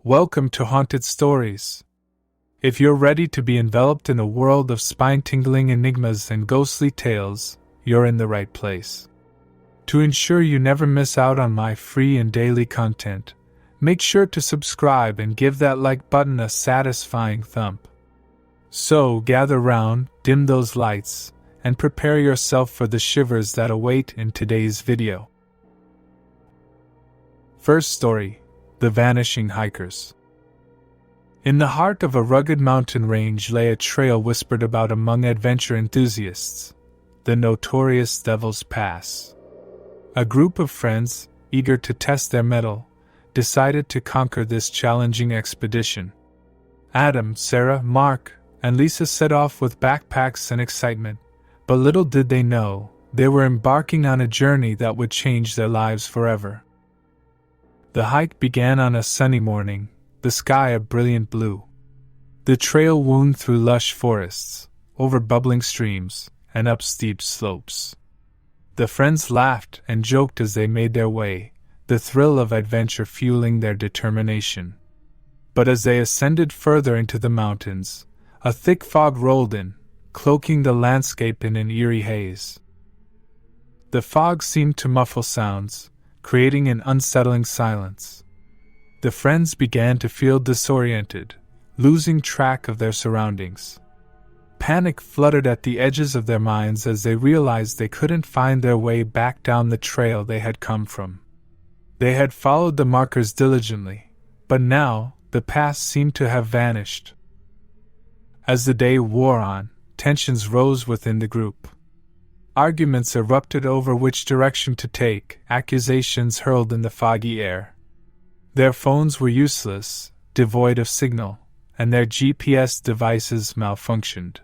Welcome to Haunted Stories. If you're ready to be enveloped in a world of spine-tingling enigmas and ghostly tales, you're in the right place. To ensure you never miss out on my free and daily content, make sure to subscribe and give that like button a satisfying thump. So, gather round, dim those lights, and prepare yourself for the shivers that await in today's video. First story: The Vanishing Hikers. In the heart of a rugged mountain range lay a trail whispered about among adventure enthusiasts, the notorious Devil's Pass. A group of friends, eager to test their mettle, decided to conquer this challenging expedition. Adam, Sarah, Mark, and Lisa set off with backpacks and excitement, but little did they know, they were embarking on a journey that would change their lives forever. The hike began on a sunny morning, the sky a brilliant blue. The trail wound through lush forests, over bubbling streams, and up steep slopes. The friends laughed and joked as they made their way, the thrill of adventure fueling their determination. But as they ascended further into the mountains, a thick fog rolled in, cloaking the landscape in an eerie haze. The fog seemed to muffle sounds, creating an unsettling silence. The friends began to feel disoriented, losing track of their surroundings. Panic fluttered at the edges of their minds as they realized they couldn't find their way back down the trail they had come from. They had followed the markers diligently, but now the path seemed to have vanished. As the day wore on, tensions rose within the group. Arguments erupted over which direction to take, accusations hurled in the foggy air. Their phones were useless, devoid of signal, and their GPS devices malfunctioned.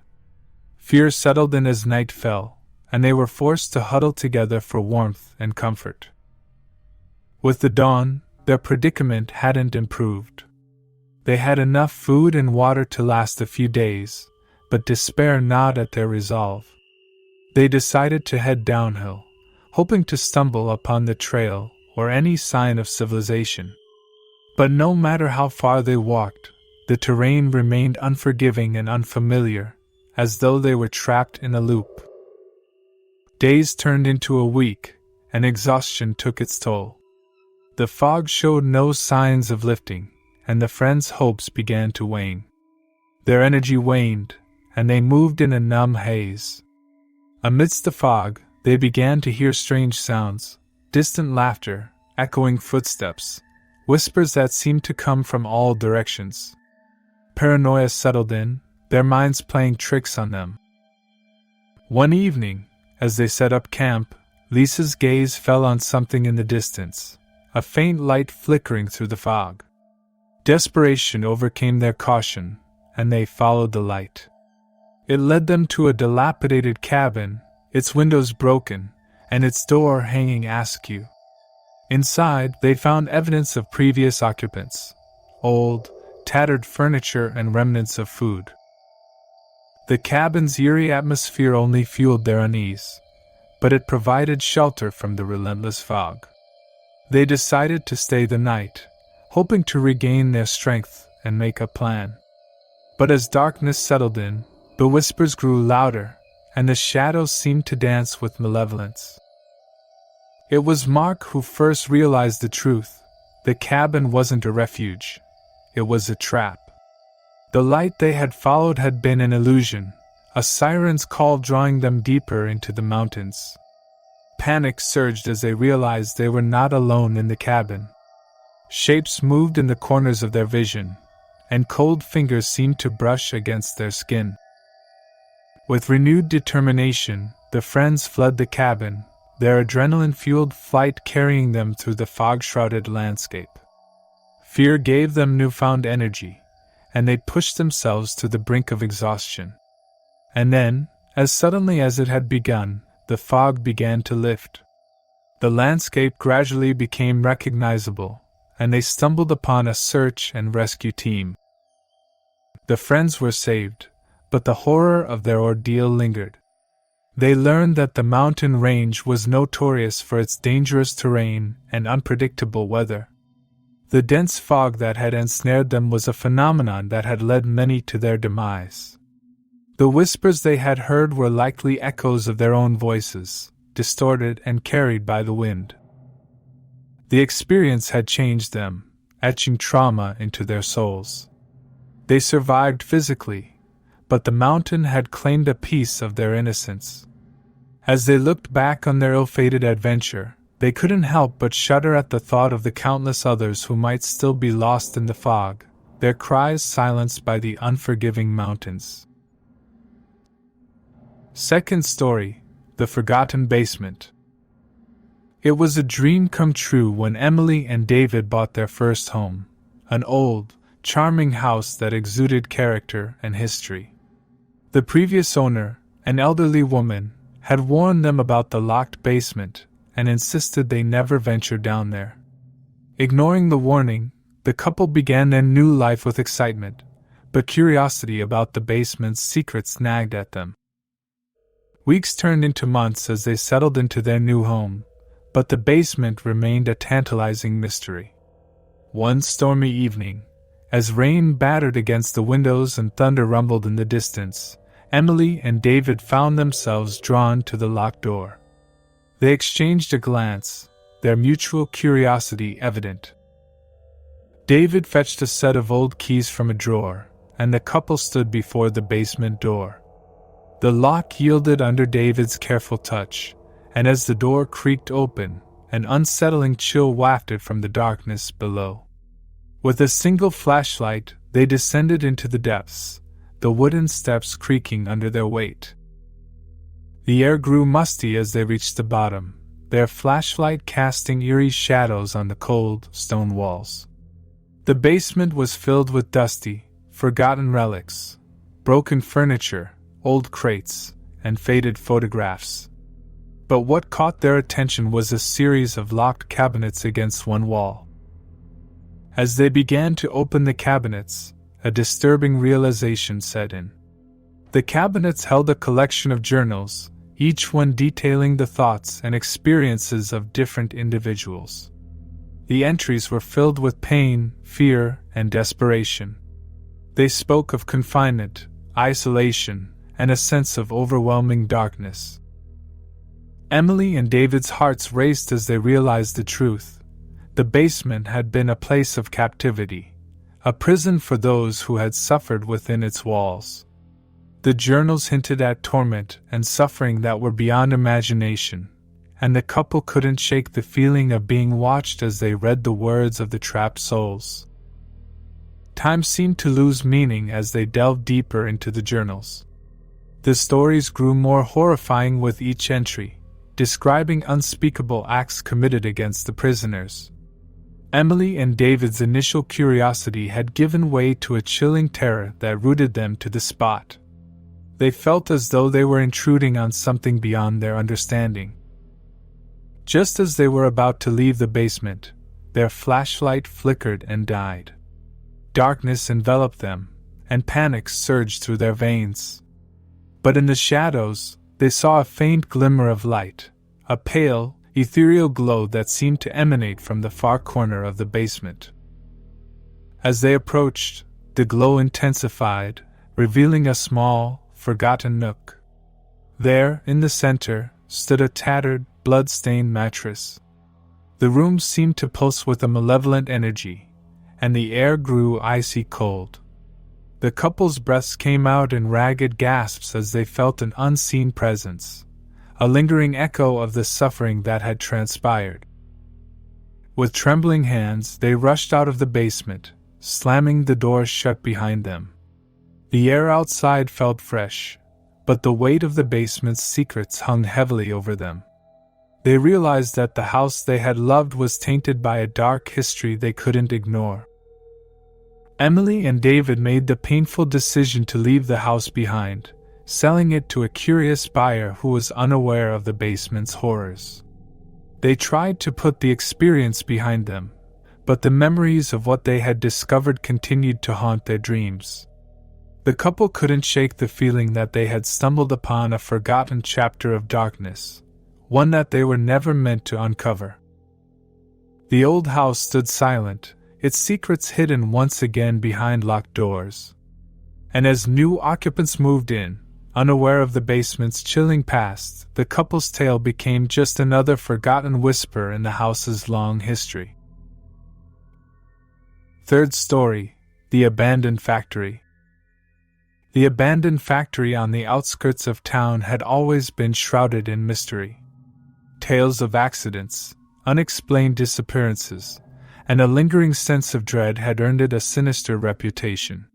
Fear settled in as night fell, and they were forced to huddle together for warmth and comfort. With the dawn, their predicament hadn't improved. They had enough food and water to last a few days, but despair gnawed at their resolve. They decided to head downhill, hoping to stumble upon the trail or any sign of civilization. But no matter how far they walked, the terrain remained unforgiving and unfamiliar, as though they were trapped in a loop. Days turned into a week, and exhaustion took its toll. The fog showed no signs of lifting, and the friends' hopes began to wane. Their energy waned, and they moved in a numb haze. Amidst the fog, they began to hear strange sounds, distant laughter, echoing footsteps, whispers that seemed to come from all directions. Paranoia settled in, their minds playing tricks on them. One evening, as they set up camp, Lisa's gaze fell on something in the distance, a faint light flickering through the fog. Desperation overcame their caution, and they followed the light. It led them to a dilapidated cabin, its windows broken, and its door hanging askew. Inside, they found evidence of previous occupants: old, tattered furniture and remnants of food. The cabin's eerie atmosphere only fueled their unease, but it provided shelter from the relentless fog. They decided to stay the night, hoping to regain their strength and make a plan. But as darkness settled in, the whispers grew louder, and the shadows seemed to dance with malevolence. It was Mark who first realized the truth. The cabin wasn't a refuge. It was a trap. The light they had followed had been an illusion, a siren's call drawing them deeper into the mountains. Panic surged as they realized they were not alone in the cabin. Shapes moved in the corners of their vision, and cold fingers seemed to brush against their skin. With renewed determination, the friends fled the cabin, their adrenaline-fueled flight carrying them through the fog-shrouded landscape. Fear gave them newfound energy, and they pushed themselves to the brink of exhaustion. And then, as suddenly as it had begun, the fog began to lift. The landscape gradually became recognizable, and they stumbled upon a search and rescue team. The friends were saved, but the horror of their ordeal lingered. They learned that the mountain range was notorious for its dangerous terrain and unpredictable weather. The dense fog that had ensnared them was a phenomenon that had led many to their demise. The whispers they had heard were likely echoes of their own voices, distorted and carried by the wind. The experience had changed them, etching trauma into their souls. They survived physically, but the mountain had claimed a piece of their innocence. As they looked back on their ill-fated adventure, they couldn't help but shudder at the thought of the countless others who might still be lost in the fog, their cries silenced by the unforgiving mountains. Second story, The Forgotten Basement. It was a dream come true when Emily and David bought their first home, an old, charming house that exuded character and history. The previous owner, an elderly woman, had warned them about the locked basement and insisted they never venture down there. Ignoring the warning, the couple began their new life with excitement, but curiosity about the basement's secrets nagged at them. Weeks turned into months as they settled into their new home, but the basement remained a tantalizing mystery. One stormy evening, as rain battered against the windows and thunder rumbled in the distance, Emily and David found themselves drawn to the locked door. They exchanged a glance, their mutual curiosity evident. David fetched a set of old keys from a drawer, and the couple stood before the basement door. The lock yielded under David's careful touch, and as the door creaked open, an unsettling chill wafted from the darkness below. With a single flashlight, they descended into the depths, the wooden steps creaking under their weight. The air grew musty as they reached the bottom, their flashlight casting eerie shadows on the cold, stone walls. The basement was filled with dusty, forgotten relics, broken furniture, old crates, and faded photographs. But what caught their attention was a series of locked cabinets against one wall. As they began to open the cabinets, a disturbing realization set in. The cabinets held a collection of journals, each one detailing the thoughts and experiences of different individuals. The entries were filled with pain, fear, and desperation. They spoke of confinement, isolation, and a sense of overwhelming darkness. Emily and David's hearts raced as they realized the truth. The basement had been a place of captivity, a prison for those who had suffered within its walls. The journals hinted at torment and suffering that were beyond imagination, and the couple couldn't shake the feeling of being watched as they read the words of the trapped souls. Time seemed to lose meaning as they delved deeper into the journals. The stories grew more horrifying with each entry, describing unspeakable acts committed against the prisoners. Emily and David's initial curiosity had given way to a chilling terror that rooted them to the spot. They felt as though they were intruding on something beyond their understanding. Just as they were about to leave the basement, their flashlight flickered and died. Darkness enveloped them, and panic surged through their veins. But in the shadows, they saw a faint glimmer of light, a pale, ethereal glow that seemed to emanate from the far corner of the basement. As they approached, the glow intensified, revealing a small, forgotten nook. There, in the center, stood a tattered, blood-stained mattress. The room seemed to pulse with a malevolent energy, and the air grew icy cold. The couple's breaths came out in ragged gasps as they felt an unseen presence, a lingering echo of the suffering that had transpired. With trembling hands, they rushed out of the basement, slamming the doors shut behind them. The air outside felt fresh, but the weight of the basement's secrets hung heavily over them. They realized that the house they had loved was tainted by a dark history they couldn't ignore. Emily and David made the painful decision to leave the house behind, selling it to a curious buyer who was unaware of the basement's horrors. They tried to put the experience behind them, but the memories of what they had discovered continued to haunt their dreams. The couple couldn't shake the feeling that they had stumbled upon a forgotten chapter of darkness, one that they were never meant to uncover. The old house stood silent, its secrets hidden once again behind locked doors. And as new occupants moved in, unaware of the basement's chilling past, the couple's tale became just another forgotten whisper in the house's long history. Third story: The Abandoned Factory. The abandoned factory on the outskirts of town had always been shrouded in mystery. Tales of accidents, unexplained disappearances, and a lingering sense of dread had earned it a sinister reputation.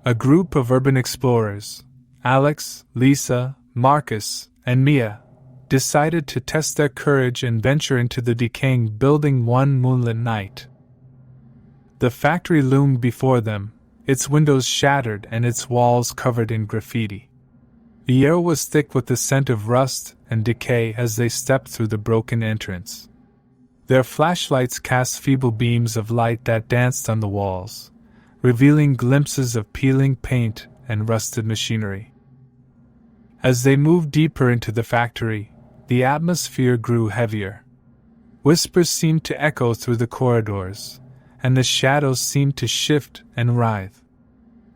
A group of urban explorers, Alex, Lisa, Marcus, and Mia, decided to test their courage and venture into the decaying building one moonlit night. The factory loomed before them, its windows shattered and its walls covered in graffiti. The air was thick with the scent of rust and decay as they stepped through the broken entrance. Their flashlights cast feeble beams of light that danced on the walls, revealing glimpses of peeling paint and rusted machinery. As they moved deeper into the factory, the atmosphere grew heavier. Whispers seemed to echo through the corridors, and the shadows seemed to shift and writhe.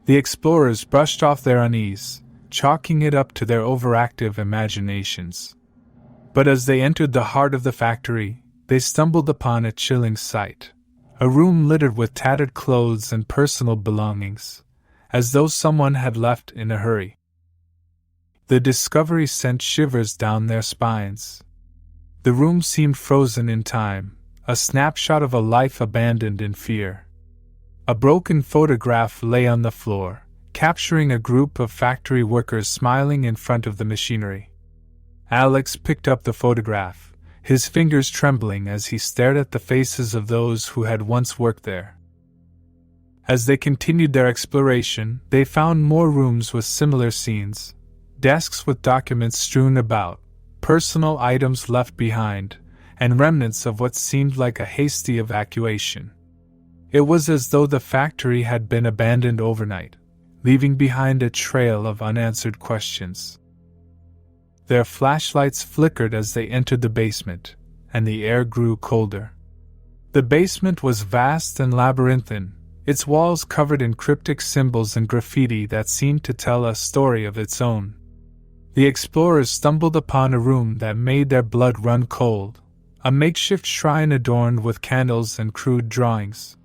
The explorers brushed off their unease, chalking it up to their overactive imaginations. But as they entered the heart of the factory, they stumbled upon a chilling sight. A room littered with tattered clothes and personal belongings, as though someone had left in a hurry. The discovery sent shivers down their spines. The room seemed frozen in time, a snapshot of a life abandoned in fear. A broken photograph lay on the floor, capturing a group of factory workers smiling in front of the machinery. Alex picked up the photograph, his fingers trembling as he stared at the faces of those who had once worked there. As they continued their exploration, they found more rooms with similar scenes, desks with documents strewn about, personal items left behind, and remnants of what seemed like a hasty evacuation. It was as though the factory had been abandoned overnight, leaving behind a trail of unanswered questions. Their flashlights flickered as they entered the basement, and the air grew colder. The basement was vast and labyrinthine, its walls covered in cryptic symbols and graffiti that seemed to tell a story of its own. The explorers stumbled upon a room that made their blood run cold, a makeshift shrine adorned with candles and crude drawings.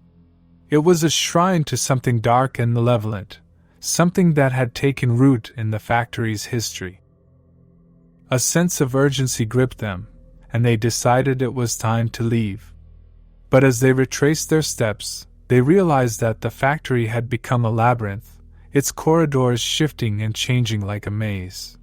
It was a shrine to something dark and malevolent, something that had taken root in the factory's history. A sense of urgency gripped them, and they decided it was time to leave. But as they retraced their steps, they realized that the factory had become a labyrinth, its corridors shifting and changing like a maze.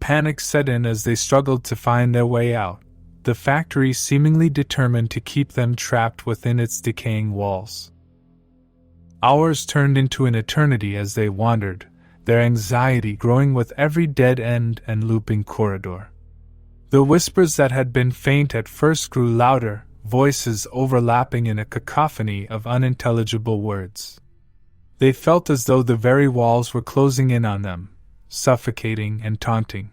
Panic set in as they struggled to find their way out, the factory seemingly determined to keep them trapped within its decaying walls. Hours turned into an eternity as they wandered, their anxiety growing with every dead end and looping corridor. The whispers that had been faint at first grew louder, voices overlapping in a cacophony of unintelligible words. They felt as though the very walls were closing in on them, suffocating and taunting.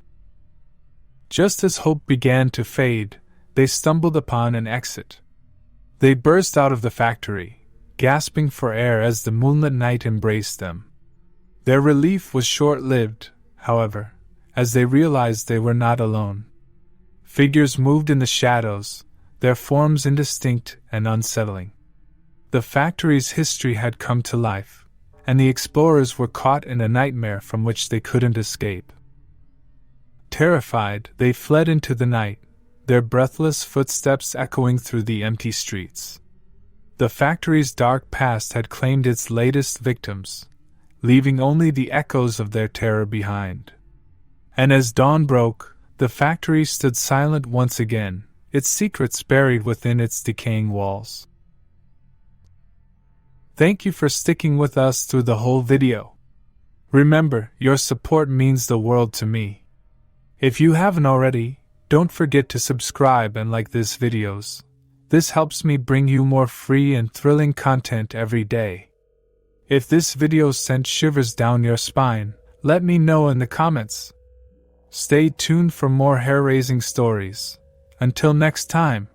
Just as hope began to fade, they stumbled upon an exit. They burst out of the factory, gasping for air as the moonlit night embraced them. Their relief was short-lived, however, as they realized they were not alone. Figures moved in the shadows, their forms indistinct and unsettling. The factory's history had come to life, and the explorers were caught in a nightmare from which they couldn't escape. Terrified, they fled into the night, their breathless footsteps echoing through the empty streets. The factory's dark past had claimed its latest victims, leaving only the echoes of their terror behind. And as dawn broke, the factory stood silent once again, its secrets buried within its decaying walls. Thank you for sticking with us through the whole video. Remember, your support means the world to me. If you haven't already, don't forget to subscribe and like these videos. This helps me bring you more free and thrilling content every day. If this video sent shivers down your spine, let me know in the comments. Stay tuned for more hair-raising stories. Until next time.